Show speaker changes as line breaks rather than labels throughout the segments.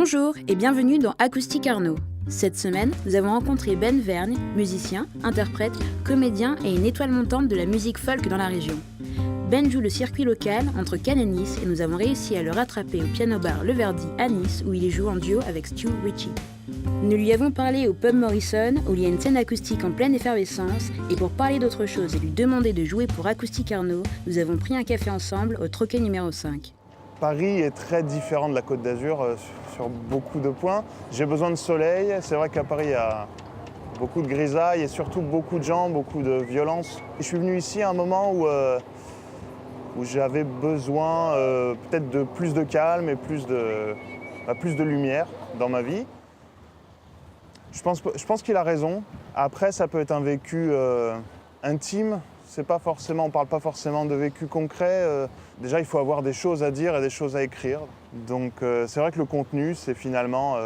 Bonjour et bienvenue dans Acoustique Arnaud. Cette semaine, nous avons rencontré Ben Vergne, musicien, interprète, comédien et une étoile montante de la musique folk dans la région. Ben joue le circuit local entre Cannes et Nice et nous avons réussi à le rattraper au piano-bar Le Verdi à Nice où il y joue en duo avec Stu Ritchie. Nous lui avons parlé au pub Morrison où il y a une scène acoustique en pleine effervescence et pour parler d'autre chose et lui demander de jouer pour Acoustique Arnaud, nous avons pris un café ensemble au Troquet numéro 5.
Paris est très différent de la Côte d'Azur sur beaucoup de points. J'ai besoin de soleil. C'est vrai qu'à Paris, il y a beaucoup de grisaille et surtout beaucoup de gens, beaucoup de violence. Et je suis venu ici à un moment où j'avais besoin peut-être de plus de calme et plus de lumière dans ma vie. Je pense qu'il a raison. Après, ça peut être un vécu intime. On ne parle pas forcément de vécu concret. Déjà, il faut avoir des choses à dire et des choses à écrire. Donc, c'est vrai que le contenu, c'est finalement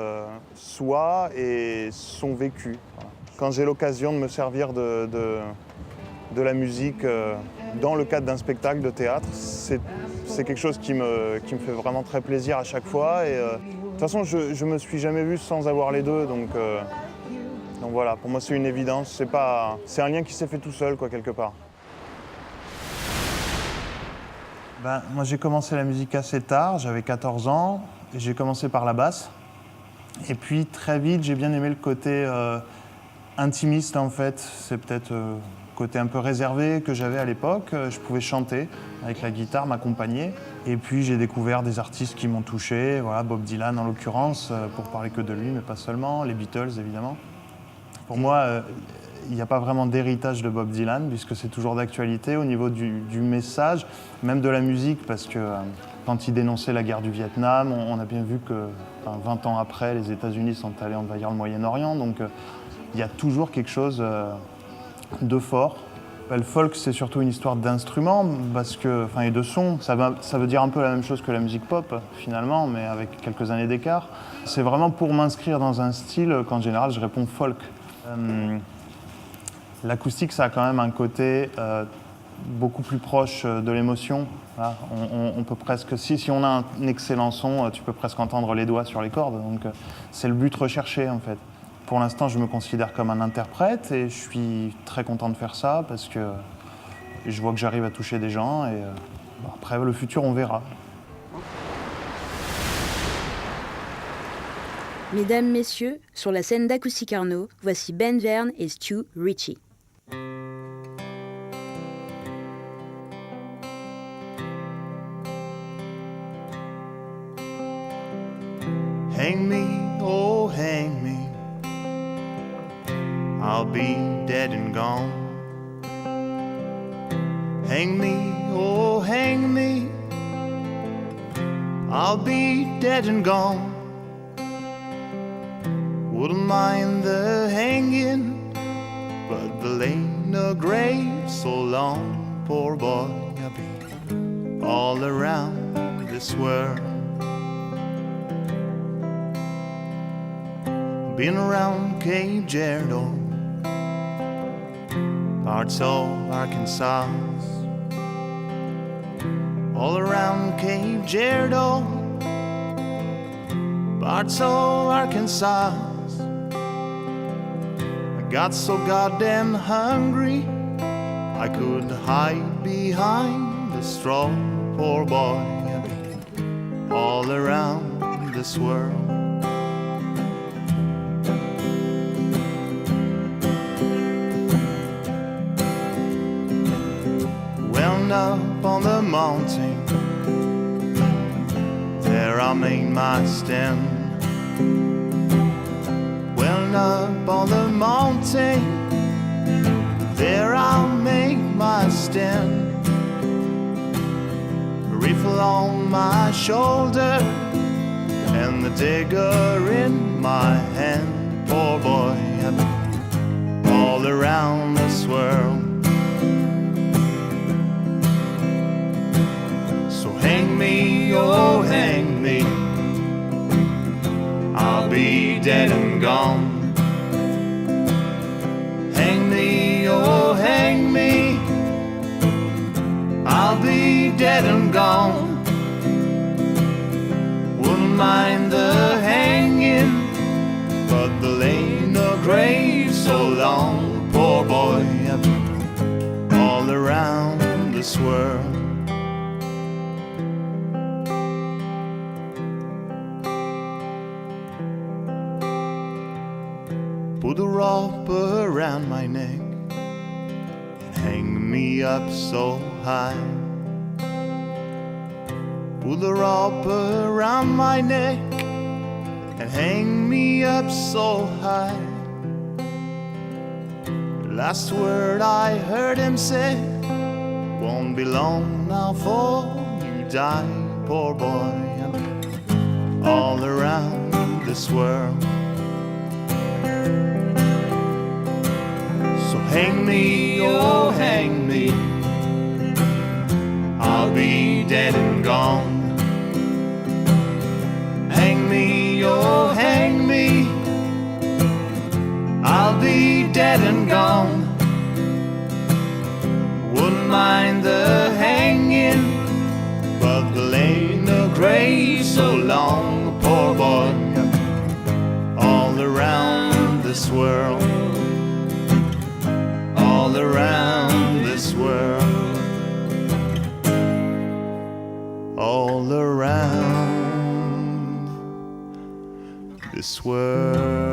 soi et son vécu. Voilà. Quand j'ai l'occasion de me servir de la musique dans le cadre d'un spectacle de théâtre, c'est quelque chose qui me fait vraiment très plaisir à chaque fois. Et, de toute façon, je me suis jamais vu sans avoir les deux. Donc voilà, pour moi, c'est une évidence. C'est un lien qui s'est fait tout seul, quoi, quelque part. Moi, j'ai commencé la musique assez tard, j'avais 14 ans. J'ai commencé par la basse. Et puis, très vite, j'ai bien aimé le côté intimiste, en fait. C'est peut-être le côté un peu réservé que j'avais à l'époque. Je pouvais chanter avec la guitare, m'accompagner. Et puis, j'ai découvert des artistes qui m'ont touché. Voilà, Bob Dylan, en l'occurrence, pour parler que de lui, mais pas seulement. Les Beatles, évidemment. Pour moi, il n'y a pas vraiment d'héritage de Bob Dylan, puisque c'est toujours d'actualité au niveau du message, même de la musique, parce que quand il dénonçait la guerre du Vietnam, on a bien vu que 20 ans après, les États-Unis sont allés envahir le Moyen-Orient, donc il y a toujours quelque chose de fort. Le folk, c'est surtout une histoire d'instruments et de sons. Ça veut dire un peu la même chose que la musique pop, finalement, mais avec quelques années d'écart. C'est vraiment pour m'inscrire dans un style qu'en général, je réponds folk. L'acoustique, ça a quand même un côté beaucoup plus proche de l'émotion. Voilà, on peut presque, si on a un excellent son, tu peux presque entendre les doigts sur les cordes. Donc, c'est le but recherché, en fait. Pour l'instant, je me considère comme un interprète et je suis très content de faire ça parce que je vois que j'arrive à toucher des gens. Et après, le futur, on verra.
Mesdames, messieurs, sur la scène d'Acoustique Arnaud, voici Ben Vergne et Stu Ritchie.
Hang me, oh hang me, I'll be dead and gone. Hang me, oh hang me, I'll be dead and gone. Wouldn't mind the hanging, but there ain't no grave so long. Poor boy, I'll be all around this world. Been around Cape Girardeau, parts of Arkansas. All around Cape Girardeau, parts of Arkansas. Got so goddamn hungry I could hide behind the straw. Poor boy, I've been all around this world. Well, up on the mountain, there I made my stand. Up on the mountain, there I'll make my stand. A rifle on my shoulder and the dagger in my hand. Poor boy, I've been all around this world. So hang me, oh hang me, I'll be dead and gone. Oh, hang me, I'll be dead and gone. Wouldn't mind the hang. grave so long, poor boy, all around this world. Put a rope around my neck and hang me up so high. Put a rope around my neck and hang me up so high. The last word I heard him say, won't be long now for you die, poor boy, all around this world. So hang me, oh hang me, I'll be dead and gone. Hang me, oh hang me, I'll be dead and gone. Wouldn't mind the hanging, but there ain't no grave so long, poor boy, all around this world. All around this world, all around this world.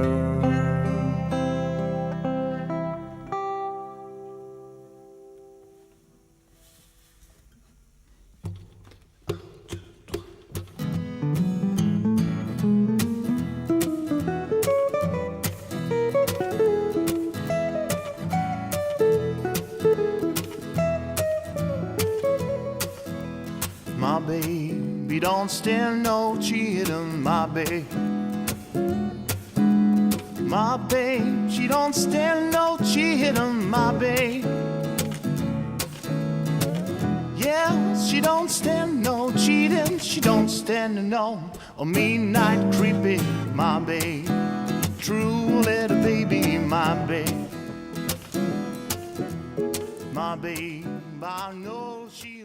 My baby don't stand no cheating, my babe. My babe, she don't stand no cheating, my babe. Yeah, she don't stand no cheating, she don't stand no midnight creepy, my babe. True little baby, my babe. My babe, I know she